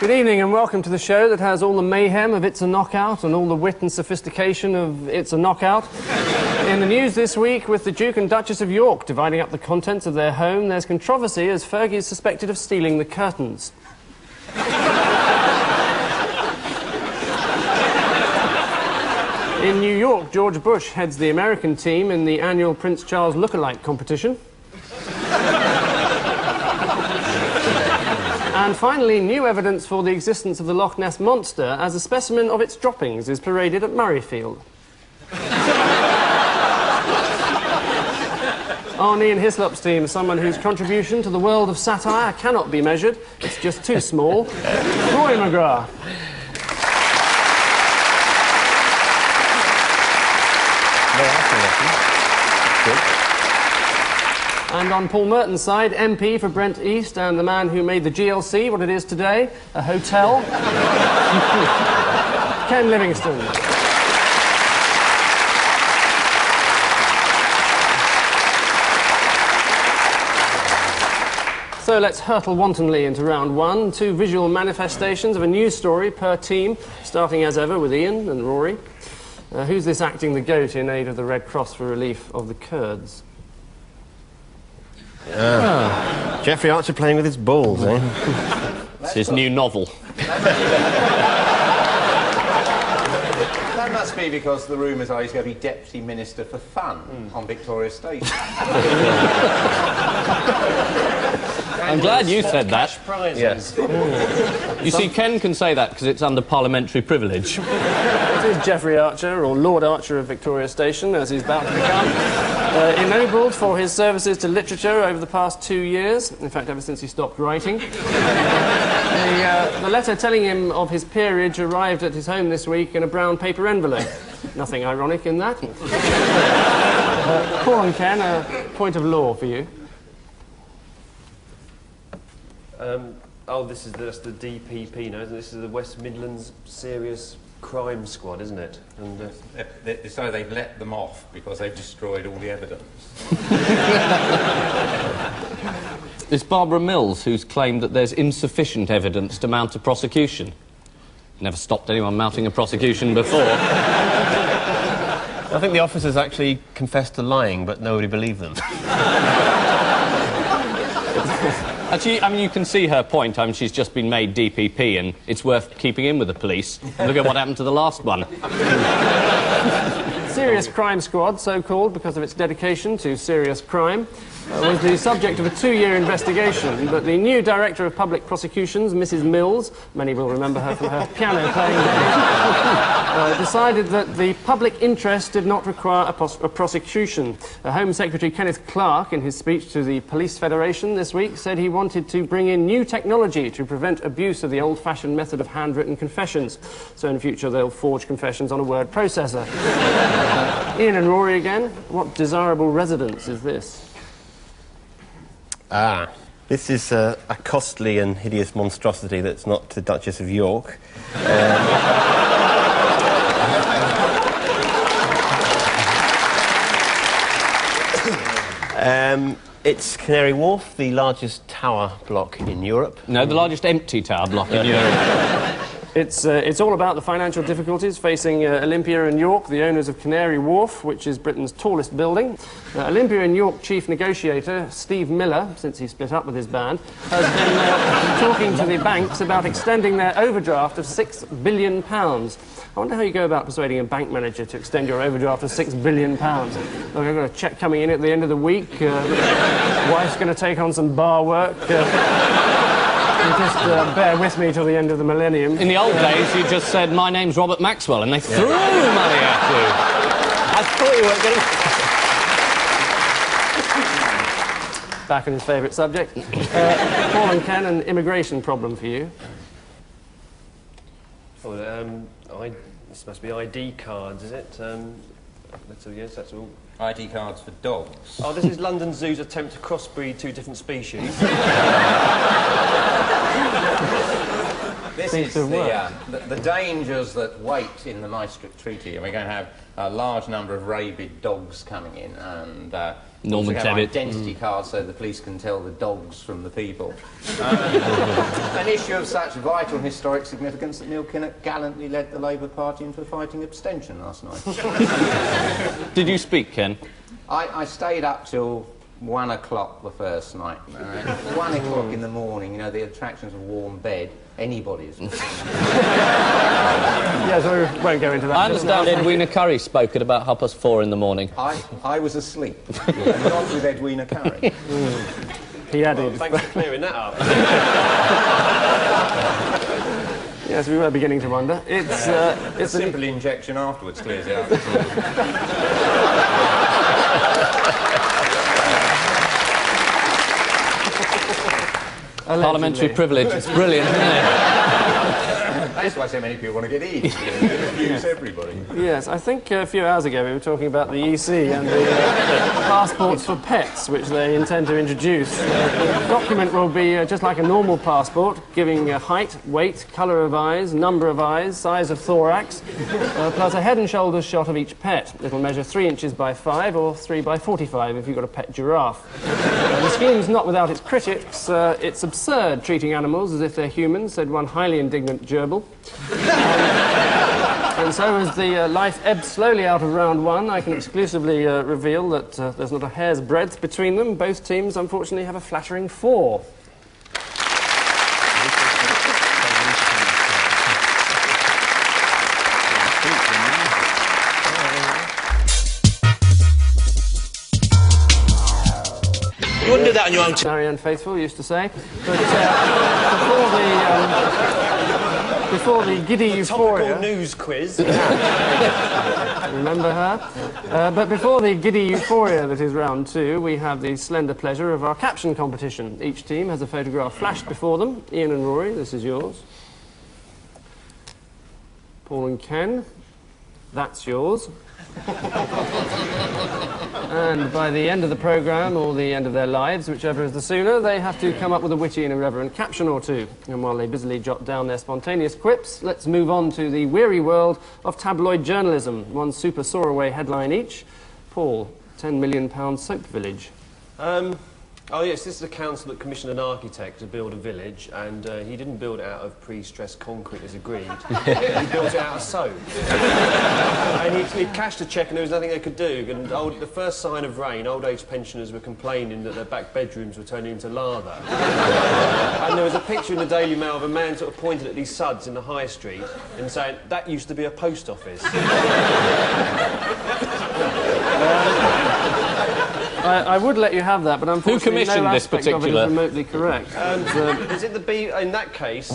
Good evening and welcome to the show that has all the mayhem of It's a Knockout and all the wit and sophistication of It's a Knockout. In the news this week, with the Duke and Duchess of York dividing up the contents of their home, there's controversy as Fergie is suspected of stealing the curtains. In New York, George Bush heads the American team in the annual Prince Charles lookalike competition. And finally, new evidence for the existence of the Loch Ness Monster as a specimen of its droppings is paraded at Murrayfield. On Ian Hislop's team, someone whose contribution to the world of satire cannot be measured. It's just too small. Rory McGrath. And on Paul Merton's side, MP for Brent East and the man who made the GLC what it is today, a hotel, Ken Livingstone. So let's hurtle wantonly into round one. 2 visual manifestations of a news story per team, starting as ever with Ian and Rory. Who's this acting the goat in aid of the Red Cross for relief of the Kurds? Jeffrey Archer playing with his balls, eh? It's his new novel. That must be because the rumours are he's going to be Deputy Minister for Fun on Victoria Station. I'm glad you said that. Prizes. Yes. You see, Ken can say that because it's under parliamentary privilege. It is Jeffrey Archer, or Lord Archer of Victoria Station, as he's about to become, ennobled for his services to literature over the past 2 years. In fact, ever since he stopped writing. The letter telling him of his peerage arrived at his home this week in a brown paper envelope. Nothing ironic in that. Paul and Ken, a point of law for you. This is the DPP now, isn't it? This is the West Midlands Serious Crime Squad, isn't it? And So they've let them off because they've destroyed all the evidence. It's Barbara Mills who's claimed that there's insufficient evidence to mount a prosecution. Never stopped anyone mounting a prosecution before. I think the officers actually confessed to lying, but nobody believed them. Actually, I mean, you can see her point. I mean, she's just been made DPP, and it's worth keeping in with the police. Look at what happened to the last one. Serious Crime Squad, so called because of its dedication to serious crime, was the subject of a 2-year investigation, but the new Director of Public Prosecutions, Mrs. Mills, many will remember her from her piano-playing days, decided that the public interest did not require a prosecution. Home Secretary Kenneth Clarke, in his speech to the Police Federation this week, said he wanted to bring in new technology to prevent abuse of the old-fashioned method of handwritten confessions. So in future they'll forge confessions on a word processor. Ian and Rory again. What desirable residence is this? This is a costly and hideous monstrosity that's not the Duchess of York. It's Canary Wharf, the largest tower block in Europe. No, the largest empty tower block in Europe. It's all about the financial difficulties facing Olympia and York, the owners of Canary Wharf, which is Britain's tallest building. Olympia and York chief negotiator Steve Miller, since he split up with his band, has been talking to the banks about extending their overdraft of £6 billion. I wonder how you go about persuading a bank manager to extend your overdraft of £6 billion. Look, I've got a cheque coming in at the end of the week. Wife's going to take on some bar work. Just bear with me till the end of the millennium. In the old days, you just said, "My name's Robert Maxwell," and they threw money at you. I thought you weren't going to... Back on his favourite subject. Paul and Ken, an immigration problem for you. this must be ID cards, is it? Yes, that's all. ID cards for dogs. Oh, this is London Zoo's attempt to crossbreed 2 different species. This seems is to have worked. the dangers that wait in the Maastricht Treaty, and we're going to have a large number of rabid dogs coming in, and Norman also have Tebbit. identity cards so the police can tell the dogs from the people. An issue of such vital and historic significance that Neil Kinnock gallantly led the Labour Party into a fighting abstention last night. Did you speak, Ken? I stayed up till 1 o'clock the first night. 1 o'clock in the morning, you know, the attractions of a warm bed, anybody's. Yes, we won't go into that. I understand Edwina Curry spoke at about 4:30 in the morning. I was asleep, not with Edwina Curry. He added. Thanks for clearing that up. Yes, we were beginning to wonder. It's A simple injection afterwards clears it up. Parliamentary privilege. It's brilliant, isn't it? That's why so many people want to get in. Use everybody. Yes, I think a few hours ago we were talking about the EC and the passports for pets, which they intend to introduce. The document will be just like a normal passport, giving height, weight, colour of eyes, number of eyes, size of thorax, plus a head and shoulders shot of each pet. It'll measure 3 inches by 5 or 3 by 45 if you've got a pet giraffe. The scheme's not without its critics. It's absurd treating animals as if they're humans, said one highly indignant gerbil. And so as the life ebbs slowly out of round 1, I can exclusively reveal that there's not a hair's breadth between them. Both teams, unfortunately, have a flattering 4. You wouldn't do that on your own. Marianne Faithfull used to say. But before the giddy euphoria... Topical news quiz. Remember her? But before the giddy euphoria that is round 2, we have the slender pleasure of our caption competition. Each team has a photograph flashed before them. Ian and Rory, this is yours. Paul and Ken, that's yours. And by the end of the programme, or the end of their lives, whichever is the sooner, they have to come up with a witty and irreverent caption or two. And while they busily jot down their spontaneous quips, let's move on to the weary world of tabloid journalism. One super soar-away headline each. Paul, £10 million soap village. Oh yes, this is the council that commissioned an architect to build a village, and he didn't build it out of pre-stressed concrete as agreed. He built it out of soap. And he cashed a cheque and there was nothing they could do. And the first sign of rain, old age pensioners were complaining that their back bedrooms were turning into lather. And there was a picture in the Daily Mail of a man sort of pointing at these suds in the high street and saying, that used to be a post office. I would let you have that, but unfortunately Who commissioned no this aspect of it particular- is remotely correct. Is it the in that case?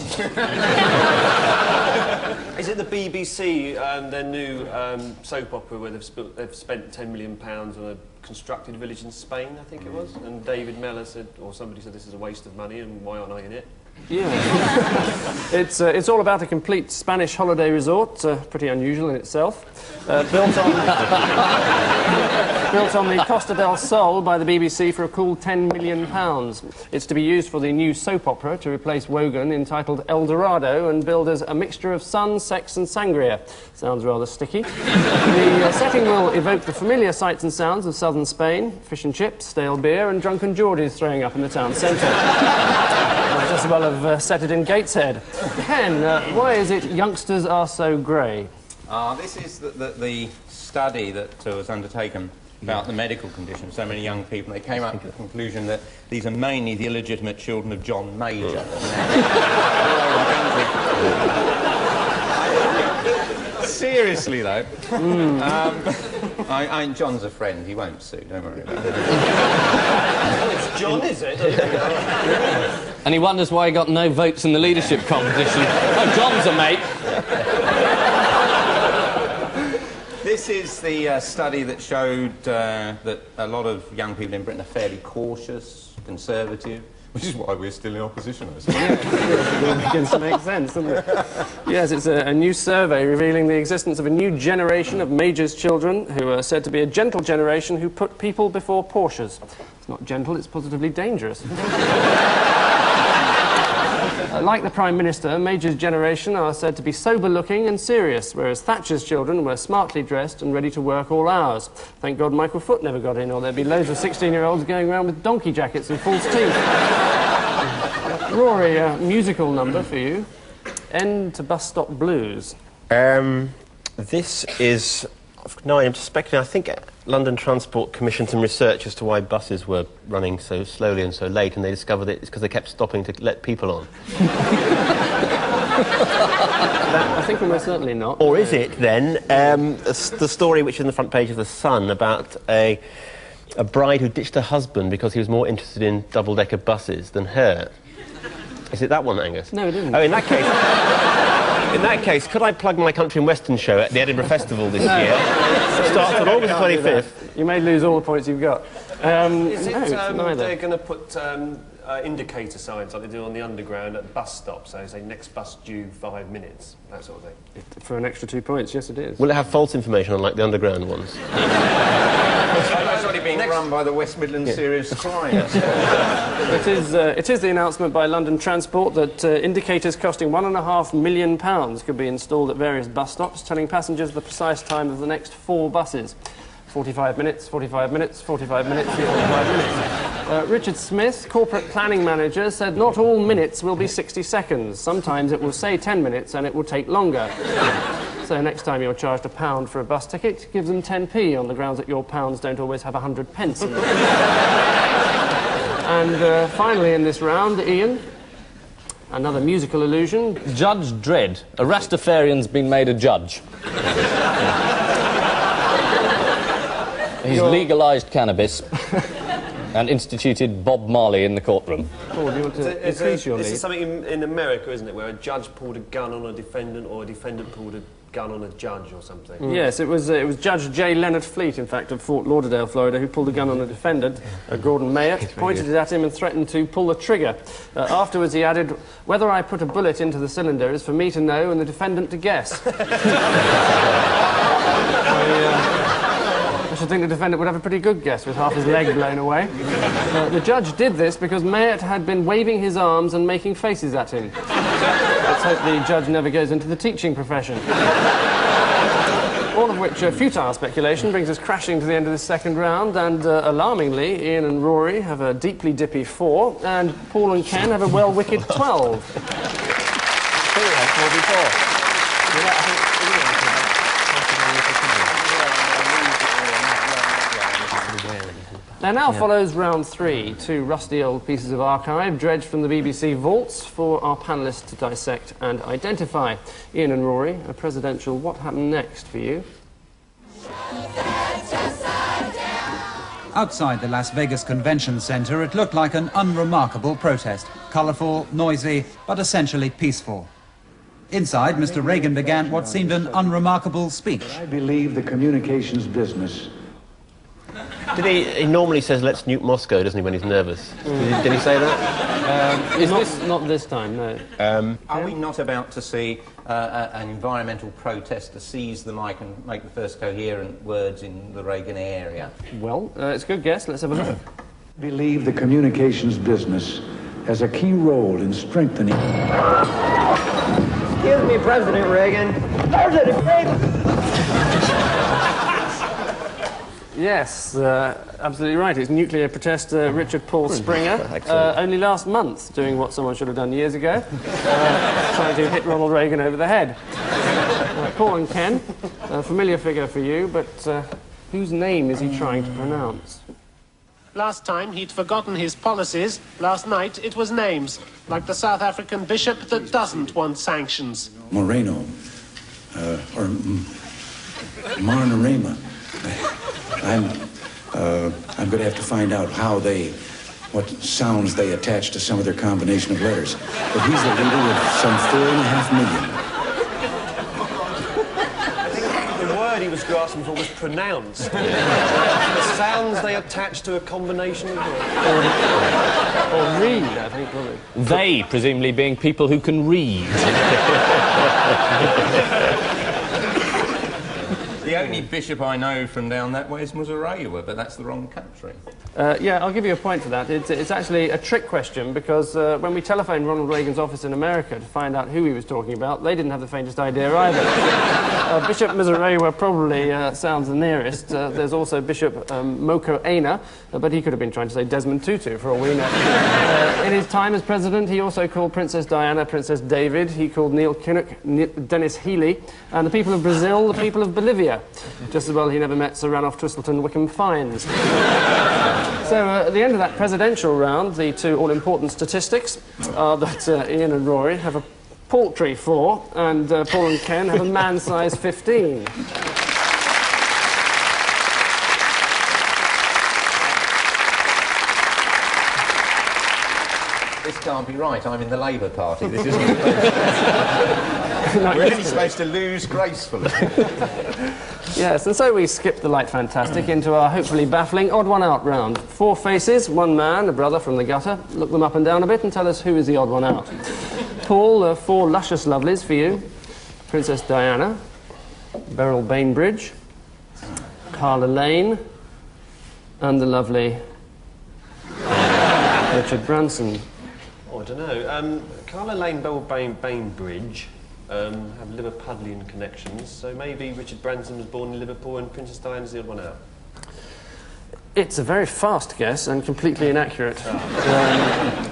Is it the BBC and their new soap opera where they've spent £10 million on a constructed village in Spain, I think it was, and David Mellor said, or somebody said, this is a waste of money and why aren't I in it? Yeah. It's all about a complete Spanish holiday resort, pretty unusual in itself, built on the Costa del Sol by the BBC for a cool £10 million. It's to be used for the new soap opera to replace Wogan, entitled El Dorado, and billed as a mixture of sun, sex and sangria. Sounds rather sticky. The setting will evoke the familiar sights and sounds of southern Spain: fish and chips, stale beer and drunken Geordies throwing up in the town centre. Just as well have set it in Gateshead. Ken, why is it youngsters are so grey? This is the study that was undertaken about the medical condition of so many young people. They came up with the conclusion that these are mainly the illegitimate children of John Major. Seriously, though. John's a friend. He won't sue. Don't worry about it. It's John, is it? And he wonders why he got no votes in the leadership competition. Oh, John's a mate. This is the study that showed that a lot of young people in Britain are fairly cautious, conservative, which is why we're still in opposition, I suppose. It begins to make sense, doesn't it? Yes, it's a new survey revealing the existence of a new generation of Major's children who are said to be a gentle generation who put people before Porsches. It's not gentle, it's positively dangerous. Like the Prime Minister, Major's generation are said to be sober-looking and serious, whereas Thatcher's children were smartly dressed and ready to work all hours. Thank God Michael Foot never got in, or there'd be loads of 16-year-olds going around with donkey jackets and false teeth. Rory, a musical number for you. End to Bus Stop Blues. This is... No, I'm just speculating. I think London Transport commissioned some research as to why buses were running so slowly and so late, and they discovered that it's because they kept stopping to let people on. I think almost certainly not. Or is it, then, the story which is in the front page of The Sun about a bride who ditched her husband because he was more interested in double-decker buses than her? Is it that one, Angus? No, it isn't. Oh, in that case... In that case, could I plug my Country and Western show at the Edinburgh Festival this year? It starts on August 25th. You may lose all the points you've got. Is it neither. they're going to put indicator signs like they do on the Underground at bus stops, so say next bus due 5 minutes, that sort of thing? For an extra 2 points, yes it is. Will it have false information unlike the Underground ones? It's already being run by the West Midlands Serious Crime. It is the announcement by London Transport that indicators costing £1.5 million could be installed at various bus stops, telling passengers the precise time of the next 4 buses. 45 minutes, 45 minutes, 45 minutes, 45 minutes. Richard Smith, corporate planning manager, said not all minutes will be 60 seconds. Sometimes it will say 10 minutes and it will take longer. So next time you're charged £1 for a bus ticket, give them 10p on the grounds that your pounds don't always have 100 pence in them. And finally in this round, Ian, another musical illusion. Judge Dredd. A Rastafarian's been made a judge. He's legalised cannabis and instituted Bob Marley in the courtroom. Paul, do you want to increase your lead? This is something in America, isn't it, where a judge pulled a gun on a defendant or a defendant pulled a gun on a judge or something? Yes, it was Judge J. Leonard Fleet, in fact, of Fort Lauderdale, Florida, who pulled a gun on a defendant, Gordon Mayett, pointed it at him and threatened to pull the trigger. Afterwards he added, "Whether I put a bullet into the cylinder is for me to know and the defendant to guess." I should think the defendant would have a pretty good guess with half his leg blown away. The judge did this because Mayett had been waving his arms and making faces at him. Let's hope the judge never goes into the teaching profession. All of which futile speculation brings us crashing to the end of this second round, and alarmingly, Ian and Rory have a deeply dippy 4, and Paul and Ken have a well-wicked 12. 44. Now follows round 3, 2 rusty old pieces of archive dredged from the BBC vaults for our panellists to dissect and identify. Ian and Rory, a presidential What Happened Next for you. Outside the Las Vegas Convention Center, it looked like an unremarkable protest. Colourful, noisy, but essentially peaceful. Inside, Mr. Reagan began what seemed an unremarkable speech. I believe the communications business. He normally says, "Let's nuke Moscow," doesn't he, when he's nervous? Did he say that? Not this time, no. Are we not about to see an environmental protester seize the mic and make the first coherent words in the Reagan area? Well, it's a good guess. Let's have a look. I believe the communications business has a key role in strengthening... Excuse me, President Reagan. President Reagan! Yes, absolutely right. It's nuclear protester Richard Paul Springer, only last month doing what someone should have done years ago, trying to hit Ronald Reagan over the head. Paul and Ken, a familiar figure for you, but whose name is he trying to pronounce? Last time he'd forgotten his policies. Last night it was names, like the South African bishop that doesn't want sanctions. Moreno, or Marnorema. I'm going to have to find out what sounds they attach to some of their combination of letters. But he's the leader of some 4.5 million. I think the word he was grasping for was pronounced. The sounds they attach to a combination of words. Or read, I think, probably. They, presumably, being people who can read. The The only bishop I know from down that way is Muzorewa, but that's the wrong country. Yeah, I'll give you a point for that. It's actually a trick question because when we telephoned Ronald Reagan's office in America to find out who he was talking about, they didn't have the faintest idea either. Bishop Muzorewa probably sounds the nearest. There's also Bishop Moko Aina, but he could have been trying to say Desmond Tutu for all we know. In his time as president, he also called Princess Diana Princess David. He called Neil Kinnock Dennis Healy, and the people of Brazil the people of Bolivia. Just as well he never met Sir Ranulph Twistleton Wickham Fines. So at the end of that presidential round, the two all-important statistics are that Ian and Rory have a paltry 4 and Paul and Ken have a man-size 15. This can't be right. I'm in the Labour Party. This isn't... We're only supposed to lose gracefully. Yes, and so we skip the light fantastic into our hopefully baffling odd one out round. 4 faces, 1 man, a brother from the gutter. Look them up and down a bit and tell us who is the odd one out. Paul, 4 luscious lovelies for you. Princess Diana, Beryl Bainbridge, Carla Lane, and the lovely Richard Branson. Oh, I don't know. Carla Lane, Bainbridge have Liverpudlian connections, so maybe Richard Branson was born in Liverpool and Princess Diana's the odd one out. It's a very fast guess and completely inaccurate.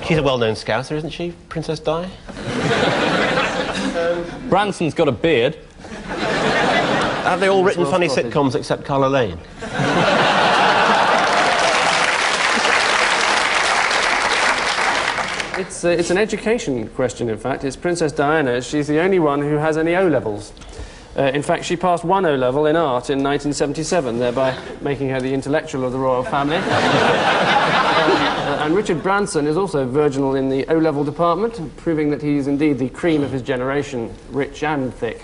She's a well-known Scouser, isn't she, Princess Di? Branson's got a beard. Have they all written funny sitcoms except Carla Lane? It's an education question, in fact. It's Princess Diana. She's the only one who has any O-levels. In fact, she passed 1 O-level in art in 1977, thereby making her the intellectual of the royal family. And Richard Branson is also virginal in the O-level department, proving that he's indeed the cream of his generation, rich and thick.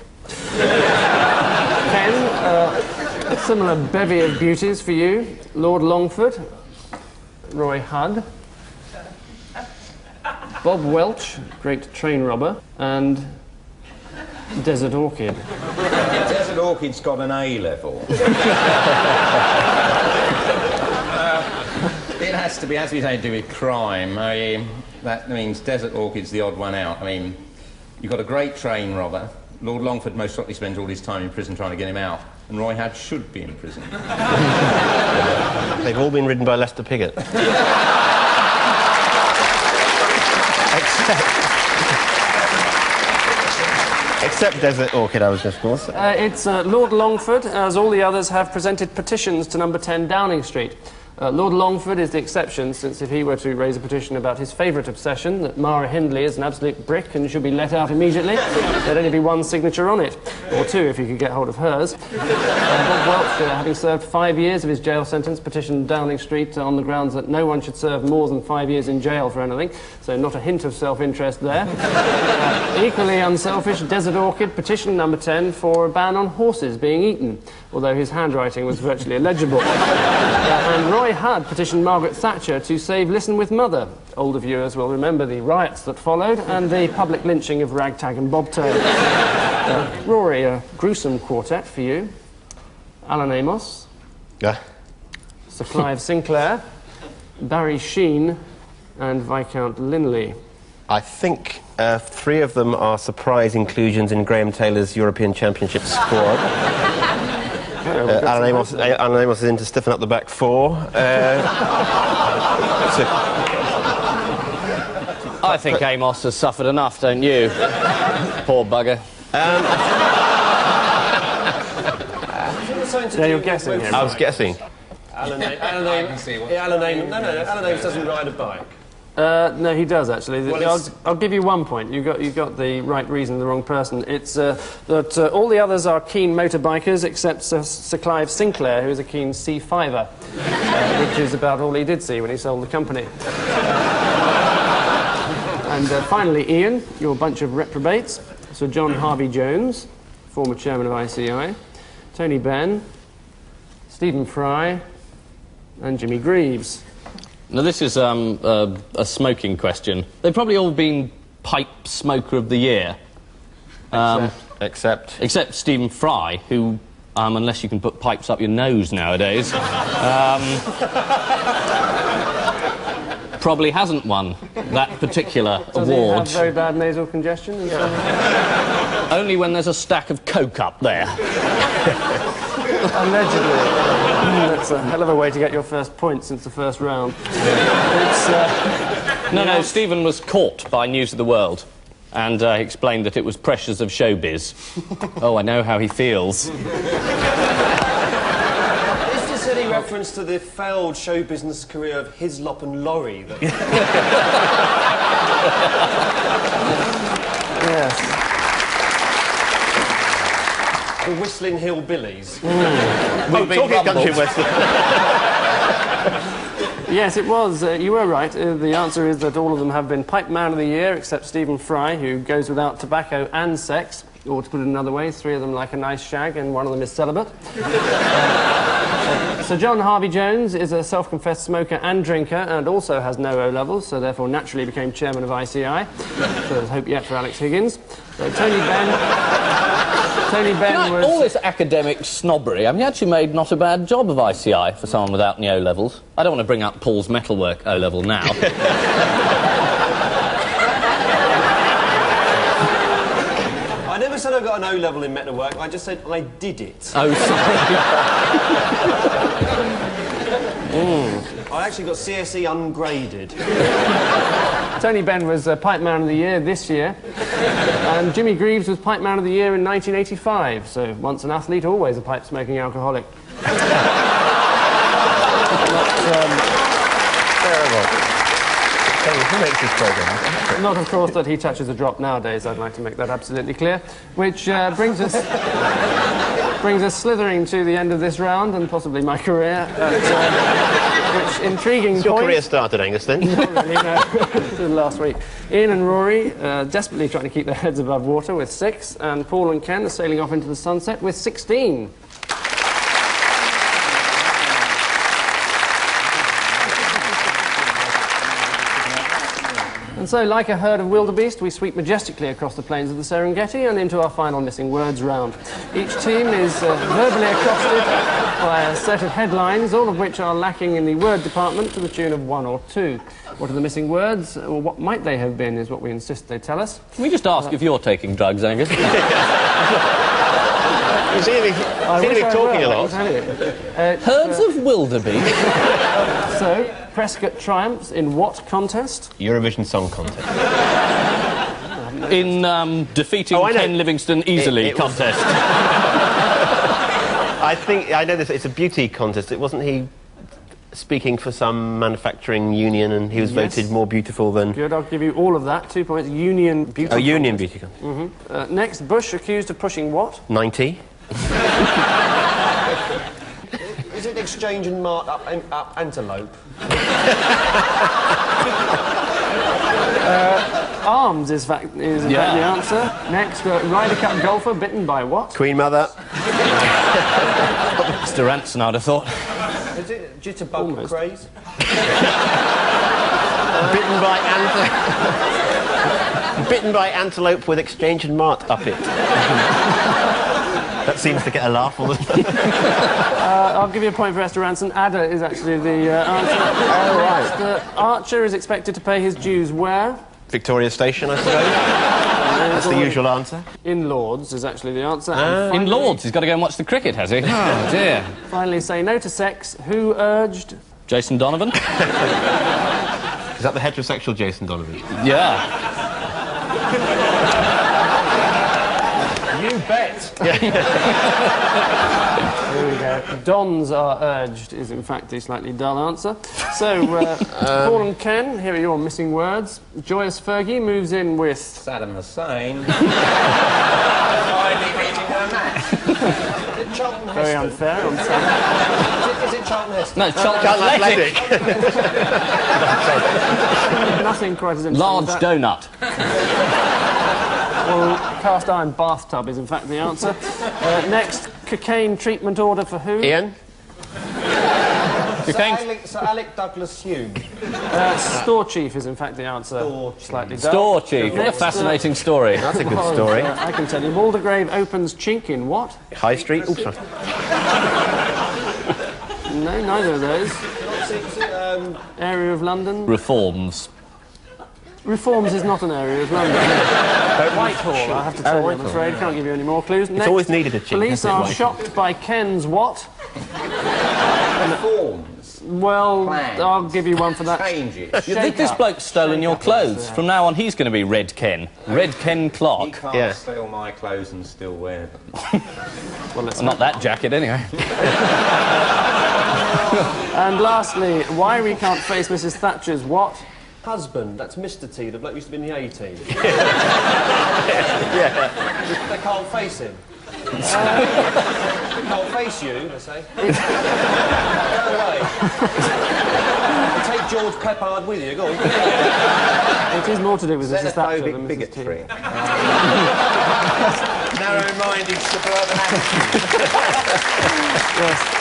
Ken, a similar bevy of beauties for you. Lord Longford, Roy Hudd, Bob Welch, great train robber, and Desert Orchid. Desert Orchid's got an A-level. It has to be, as we say, to do with crime. That means Desert Orchid's the odd one out. I mean, you've got a great train robber. Lord Longford most likely spends all his time in prison trying to get him out, and Roy Hudd should be in prison. They've all been ridden by Lester Piggott. Except Desert Orchid, I was just going to say. It's Lord Longford, as all the others have presented petitions to number 10 Downing Street. Lord Longford is the exception, since if he were to raise a petition about his favourite obsession, that Mara Hindley is an absolute brick and should be let out immediately, there'd only be 1 signature on it, or 2 if you could get hold of hers. Bob Welch, having served 5 years of his jail sentence, petitioned Downing Street on the grounds that no one should serve more than 5 years in jail for anything, so not a hint of self-interest there. Equally unselfish, Desert Orchid petitioned number 10 for a ban on horses being eaten, although his handwriting was virtually illegible. And Roy Hudd petitioned Margaret Thatcher to save Listen with Mother. Older viewers will remember the riots that followed and the public lynching of Ragtag and Bobtail. Rory, a gruesome quartet for you. Alan Amos. Yeah. Sir Clive Sinclair. Barry Sheen and Viscount Linley. I think 3 of them are surprise inclusions in Graham Taylor's European Championship squad. Alan Amos is in to stiffen up the back 4. I think Amos has suffered enough, don't you? Poor bugger. Yeah, you're guessing here. I was guessing. Alan Amos doesn't ride a bike. No, he does, actually. Well, I'll give you 1 point. You got the right reason, the wrong person. It's that all the others are keen motorbikers, except Sir Clive Sinclair, who is a keen C5er, which is about all he did see when he sold the company. And finally, Ian, your bunch of reprobates. Sir John Harvey-Jones, former chairman of ICI, Tony Benn, Stephen Fry, and Jimmy Greaves. Now, this is a smoking question. They've probably all been pipe smoker of the year. Except Stephen Fry, who unless you can put pipes up your nose nowadays. Probably hasn't won that particular Does he award. have very bad nasal congestion? And so Only when there's a stack of coke up there. allegedly. That's a hell of a way to get your first point since the first round. No, Stephen was caught by News of the World, and he explained that it was pressures of showbiz. Oh, I know how he feels. Is this any reference to the failed show business career of Hislop and Laurie? Yes. The Whistling Hillbillies? Talking country western. Yes, it was. You were right. The answer is that all of them have been Pipe Man of the Year, except Stephen Fry, who goes without tobacco and sex. Or to put it another way, 3 of them like a nice shag, and 1 of them is celibate. Sir John Harvey Jones is a self-confessed smoker and drinker, and also has no O-levels, so therefore naturally became chairman of ICI. So there's hope yet for Alex Higgins. Tony Benn was... All this academic snobbery, I mean, he actually made not a bad job of ICI for someone without any O-levels. I don't want to bring up Paul's metalwork O-level now. I never said I got an O-level in metalwork, I just said I did it. Oh, sorry. I actually got CSE ungraded. Tony Benn was Pipe Man of the Year this year, and Jimmy Greaves was Pipe Man of the Year in 1985, so once an athlete, always a pipe-smoking alcoholic. Terrible. Who makes this programme? Not, of course, that he touches a drop nowadays, I'd like to make that absolutely clear, which brings us slithering to the end of this round, and possibly my career, which intriguing Your career started, Angus, then? Not really, no. This was last week. Ian and Rory desperately trying to keep their heads above water with 6, and Paul and Ken are sailing off into the sunset with 16. And so, like a herd of wildebeest, we sweep majestically across the plains of the Serengeti and into our final missing words round. Each team is verbally accosted by a set of headlines, all of which are lacking in the word department to the tune of 1 or 2. What are the missing words, or what might they have been, is what we insist they tell us. Can we just ask if you're taking drugs, Angus? You seem to be talking a lot. Herds of wildebeest? So, Prescott triumphs in what contest? Eurovision Song Contest. In defeating Ken Livingstone easily contest. I know this. It's a beauty contest. Wasn't he speaking for some manufacturing union, and he was voted more beautiful than... Good, I'll give you all of that. 2 points. Union beauty contest. Union beauty contest. Mm-hmm. Next, Bush accused of pushing what? 90. Is it exchange and mark up antelope? Arms is in fact the answer. Next, Ryder Cup golfer bitten by what? Queen Mother. Mr. Ranson, I'd have thought. Is it jitterbug craze? Bitten by antelope with exchange and mart up it. That seems to get a laugh all the time. I'll give you a point for Esther Ranson. Adder is actually the answer. Next, Archer is expected to pay his dues where? Victoria Station, I suppose. That's the usual answer. In Lords is actually the answer. In Lords, he's got to go and watch the cricket, has he? Oh, dear. Finally, say no to sex. Who urged? Jason Donovan? Is that the heterosexual Jason Donovan? Yeah. You bet. Here we go. Dons are urged is in fact the slightly dull answer. So, Paul and Ken, here are your missing words. Joyous Fergie moves in with... Saddam Hussein. Very unfair. I'm sorry. Is it Charlton Heston? No, Charlton Athletic. Nothing quite as interesting. Large donut. Well, cast iron bathtub is in fact the answer. Next, cocaine treatment order for who? Ian? Sir Alec Douglas Hume. Store chief is in fact the answer. Slightly dull. Store chief. What a fascinating story. That's a good story. I can tell you. Waldegrave opens chink in what? High Street. Oops, sorry. No, neither of those. Area of London. Reforms. Reforms is not an area of London. Whitehall, I have to tell you, I'm afraid. Can't give you any more clues. It's always needed a chink. Police are shocked by Ken's what? Reforms. Well, Plans. I'll give you one for that. Changes. You think this bloke's stolen your clothes? From now on, he's going to be Red Ken. Red Ken He Clark. can't steal my clothes and still wear them. Well, let's Not that jacket, anyway. And lastly, why we can't face Mrs. Thatcher's what? Husband, that's Mr. T, the bloke used to be in the A-team. They can't face him. They can't face you, they say. Go away. Take George Peppard with you, go on. It is more to do with Mrs. Thatcher than Xenophobic Mrs. T. bigotry. Narrow-minded suburban attitude. Yes.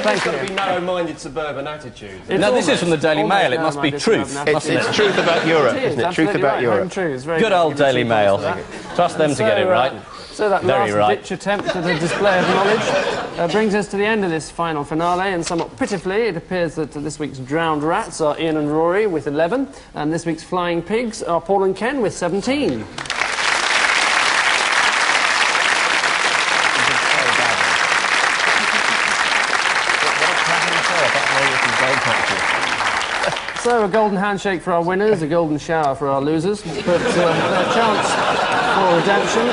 There's got to be narrow-minded suburban attitude. Now, this is from the Daily Mail. It must be truth. It's truth about Europe, isn't it? Truth about Europe. Good old Daily Mail. Trust them to get it right. So that last-ditch attempt at a display of knowledge brings us to the end of this final finale, and somewhat pitifully, it appears that this week's drowned rats are Ian and Rory with 11, and this week's flying pigs are Paul and Ken with 17. So, a golden handshake for our winners, a golden shower for our losers, but their chance for redemption...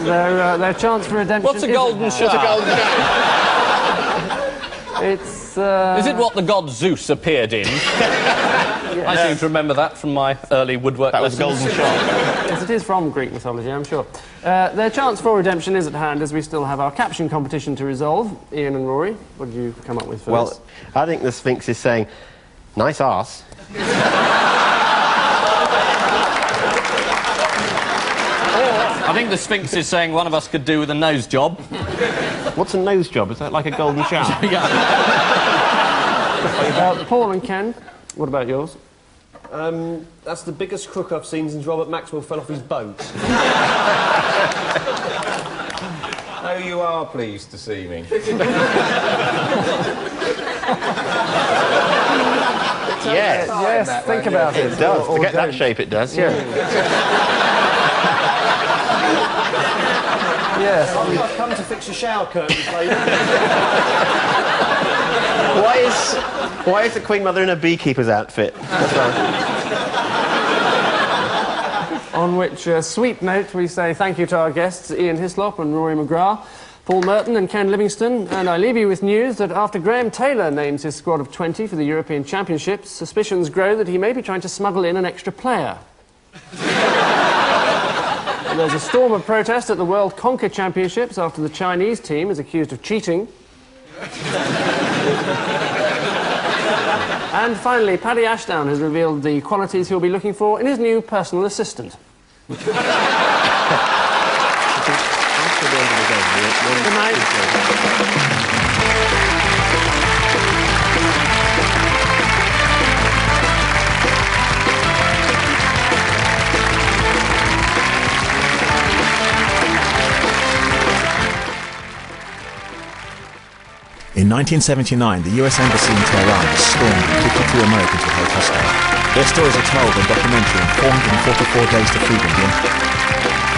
Their chance for redemption... What's a golden shower? What's a golden shower? It's... Is it what the god Zeus appeared in? I seem to remember that from my early woodwork lessons. That was golden shower. Yes, it is from Greek mythology, I'm sure. Their chance for redemption is at hand, as we still have our caption competition to resolve. Ian and Rory, what did you come up with first? Well, I think the Sphinx is saying, nice arse. I think the Sphinx is saying one of us could do with a nose job. What's a nose job? Is that like a golden shower? Paul and Ken, what about yours? That's the biggest crook I've seen since Robert Maxwell fell off his boat. Oh, you are pleased to see me. Yes, think about it. It does. To get that shape, it does, yeah. Yes. I've come to fix your shower curtains, lady. Why is the Queen Mother in a beekeeper's outfit? On which sweet note we say thank you to our guests, Ian Hislop and Rory McGrath, Paul Merton and Ken Livingstone, and I leave you with news that after Graham Taylor names his squad of 20 for the European Championships, suspicions grow that he may be trying to smuggle in an extra player. There's a storm of protest at the World Conquer Championships after the Chinese team is accused of cheating. And finally, Paddy Ashdown has revealed the qualities he'll be looking for in his new personal assistant. Good night. In 1979, the US Embassy in Tehran was stormed and 52 Americans were held hostage. Their stories are told in a documentary on 444 Days to Freedom, the